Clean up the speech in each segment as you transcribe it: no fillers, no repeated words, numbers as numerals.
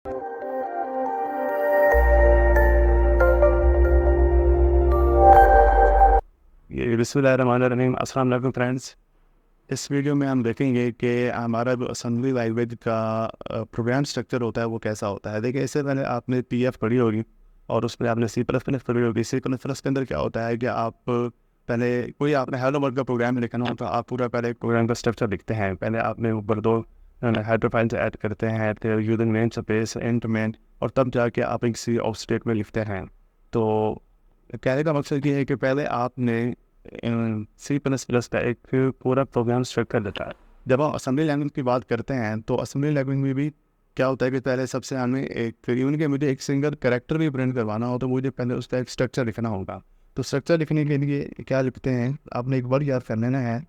ये बिस्मिल्लाहिर्रहमानिर्रहीम। अस्सलाम वालेकुम फ्रेंड्स। इस वीडियो में हम देखेंगे कि हमारा जो असेंबली लैंग्वेज का प्रोग्राम स्ट्रक्चर होता है वो कैसा होता है। देखिए, इससे पहले आपने पीएफ पढ़ी होगी और उसमें आपने सी प्लस प्लस पढ़ी होगी। सी प्लस प्लस के अंदर क्या होता है कि आप पहले कोई आपने हेलो वर्ड का प्रोग्राम लिखना हो तो आप पूरा पहले एक प्रोग्राम का स्ट्रक्चर लिखते हैं। पहले आपने ऊपर दो हेडर फाइल्स ऐड करते हैं, फिर using name space and main, और तब जाके आप एक सी ऑफ स्टेट में लिखते हैं। तो कहने का मकसद ये है कि पहले आपने सी प्लस प्लस का एक पूरा प्रोग्राम स्ट्रक्चर देता है। जब हम असेंबली लैंग्वेज की बात करते हैं तो असेंबली लैंग्वेज में भी क्या होता है कि पहले सबसे हमें एक इवन के मुझे एक सिंगल कैरेक्टर भी प्रिंट करवाना हो तो मुझे पहले उसका एक स्ट्रक्चर लिखना होगा। तो स्ट्रक्चर लिखने के लिए क्या लिखते हैं, आपने एक वर्ड याद कर लेना है,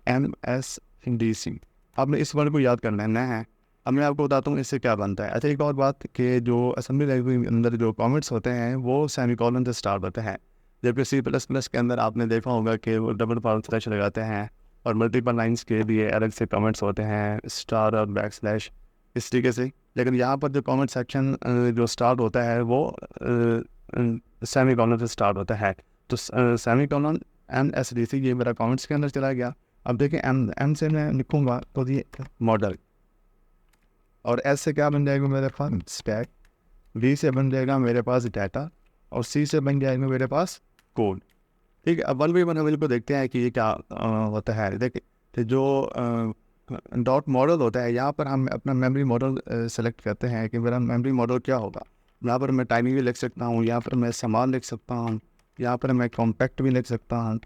MSDC। आपने इस वर्ड को याद कर लेना है। अब मैं आपको बताता हूँ इससे क्या बनता है। अच्छा, एक और बात कि जो असेंबली लैंग्वेज के अंदर जो कमेंट्स होते हैं वो सेमीकोलन से स्टार्ट होते हैं, जबकि सी प्लस प्लस के अंदर आपने देखा होगा कि वो डबल फॉरवर्ड स्लैश लगाते हैं और मल्टीपल लाइंस के लिए अलग से कमेंट्स होते हैं, स्टार और बैक स्लैश, इस तरीके से। लेकिन यहाँ पर जो कमेंट सेक्शन जो स्टार्ट होता है वो सेमीकोलन से स्टार्ट होता है। तो सेमीकोलन MSDC ये मेरा कमेंट्स के अंदर चला गया। अब देखिए, एम से मैं लिखूँगा तो ये मॉडल, और एस से क्या बन जाएगा मेरे पास स्टैक, वी से बन जाएगा मेरे पास डाटा, और सी से बन जाएगा मेरे पास कोड। ठीक है, अब वन बाई वन हम इनको देखते हैं कि ये क्या होता है। देखिए, तो जो डॉट मॉडल होता है, यहाँ पर हम अपना मेमोरी मॉडल सेलेक्ट करते हैं कि मेरा मेमोरी मॉडल क्या होगा। यहाँ पर मैं टाइमिंग भी लिख सकता हूँ, यहाँ पर मैं सामान लिख सकता हूँ, यहाँ पर मैं कॉम्पैक्ट भी लिख सकता हूँ।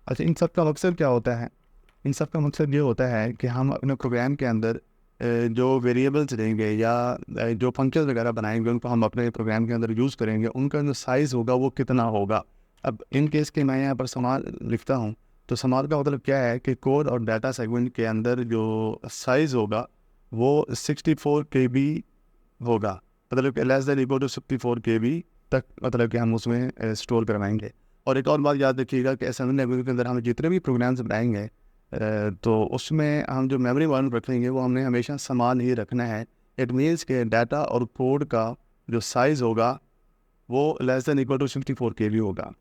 अच्छा, इन सब का मकसद क्या होता है? इन सब का मकसद ये होता है कि हम अपने प्रोग्राम के अंदर जो वेरिएबल्स रहेंगे या जो फंक्शन वगैरह बनाएंगे उनको हम अपने प्रोग्राम के अंदर यूज़ करेंगे, उनका जो साइज़ होगा वो कितना होगा। अब इन केस के मैं यहाँ पर समाल लिखता हूँ, तो समाल का मतलब क्या है कि कोड और डाटा सेगमेंट के अंदर जो साइज़ होगा वो 64 KB होगा, मतलब कि less than equal to 64 KB तक, मतलब कि हम उसमें स्टोर करवाएंगे। और एक और बात याद रखिएगा कि असेंबली लैंग्वेज के अंदर हम जितने भी प्रोग्राम्स बनाएंगे तो उसमें हम जो मेमोरी वन रखेंगे वो हमने हमेशा समान ही रखना है। इट मीन्स के डाटा और कोड का जो साइज़ होगा वो less than equal to 64 KB होगा।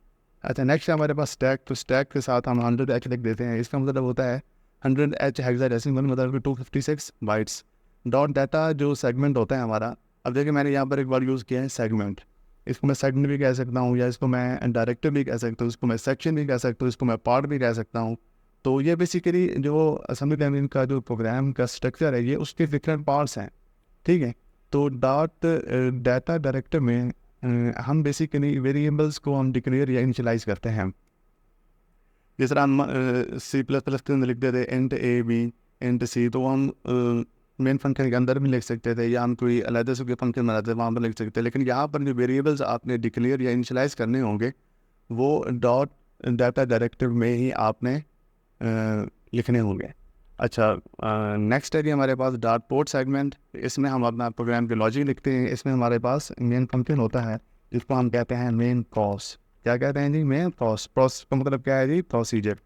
अच्छा, नेक्स्ट है हमारे पास स्टैक। तो स्टैक के साथ हम 100H लिख देते हैं। इसका मतलब होता है 100H हेक्साडेसिमल, मतलब कि 256 बाइट्स। डॉट डाटा जो सेगमेंट होता है हमारा, अब देखिए मैंने यहाँ पर एक बार यूज़ किया है सेगमेंट। इसको मैं सेगमेंट भी कह सकता हूँ, या इसको मैं डायरेक्टर भी कह सकता हूँ, इसको मैं सेक्शन भी कह सकता हूँ, इसको मैं पार्ट भी कह सकता हूँ। तो ये बेसिकली जो असेंबली लैंग्वेज का जो प्रोग्राम का स्ट्रक्चर है ये उसके डिफरेंट पार्ट्स हैं। ठीक है, तो डॉट डाटा डायरेक्टर में हम बेसिकली वेरिएबल्स को हम डिक्लेयर या इनिशियलाइज करते हैं। जिस तरह हम सी प्लस प्लस के अंदर लिखते थे इंट AB इंट C, तो हम मेन फंक्शन के अंदर भी लिख सकते थे, या हम कोई अलग से फंक्शन बनाते थे वहाँ पर लिख सकते थे। लेकिन यहाँ पर जो वेरिएबल्स आपने डिक्लेयर या इनिशियलाइज करने होंगे वो डॉट डाटा डायरेक्टर में ही आपने लिखने होंगे। अच्छा, नेक्स्ट है कि हमारे पास डॉट पोर्ट सेगमेंट। इसमें हम अपना प्रोग्राम के लॉजिक लिखते हैं। इसमें हमारे पास मेन फंक्शन होता है जिसको हम कहते हैं मेन प्रोस। क्या कहते हैं जी? Main pros. प्रोस का मतलब क्या है जी? प्रोसीजर।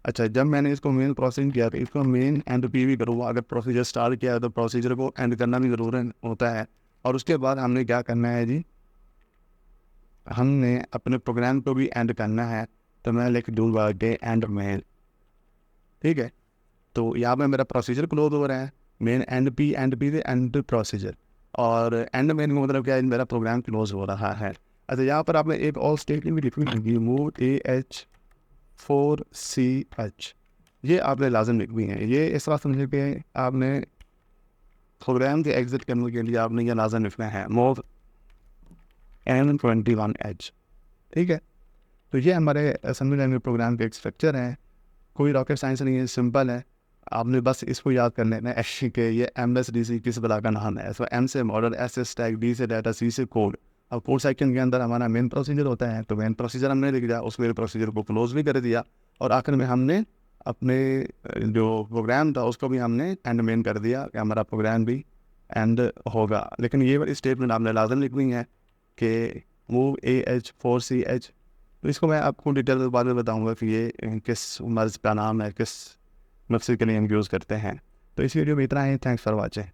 अच्छा, जब मैंने इसको मेन प्रोसेसिंग किया तो इसको मेन एंड पी भी करूँगा। अगर प्रोसीजर स्टार्ट किया तो प्रोसीजर को एंड करना भी ज़रूरी होता है। और उसके बाद हमने क्या करना है जी? हमने अपने प्रोग्राम को भी एंड करना है। तो मैं लिख दूँगा डे एंड मेन। ठीक है, तो यहाँ पे मेरा प्रोसीजर क्लोज हो रहा है, मेन एंड पी से एंड प्रोसीजर, और एंड मेन का मतलब क्या है? मेरा प्रोग्राम क्लोज हो रहा है। अच्छा, यहाँ पर आपने एक और स्टेटमेंट भी लिखनी होगी, मूव AH4CH। ये आपने लाजम लिखनी है। ये इस तरह समझे कि आपने प्रोग्राम के एग्जिट करने के लिए आपने ये लाजम लिखना है, मूव M21H। ठीक है, तो ये हमारे असेंबली लैंग्वेज प्रोग्राम के एक स्ट्रक्चर है। कोई रॉकेट साइंस नहीं है, सिंपल है। आपने बस इसको याद कर लेना है कि ये MSDC किस बला का नाम है। सो M से मॉडल, S से स्टैक, D से डाटा, C से कोड। अब कोड सेक्शन के अंदर हमारा मेन प्रोसीजर होता है, तो मेन प्रोसीजर हमने लिख दिया, उस मेरे प्रोसीजर को क्लोज भी कर दिया, और आखिर में हमने अपने जो प्रोग्राम था उसको भी हमने एंड मेन कर दिया कि हमारा प्रोग्राम भी एंड होगा। लेकिन ये वाली स्टेटमेंट आपने लाजम लिखनी है कि मूव AH4CH। तो इसको मैं आपको डिटेल बाद में बताऊंगा कि ये किस मर्ज का नाम है, किस मकसद के लिए हम यूज़ करते हैं। तो इस वीडियो में इतना ही। Thanks for watching.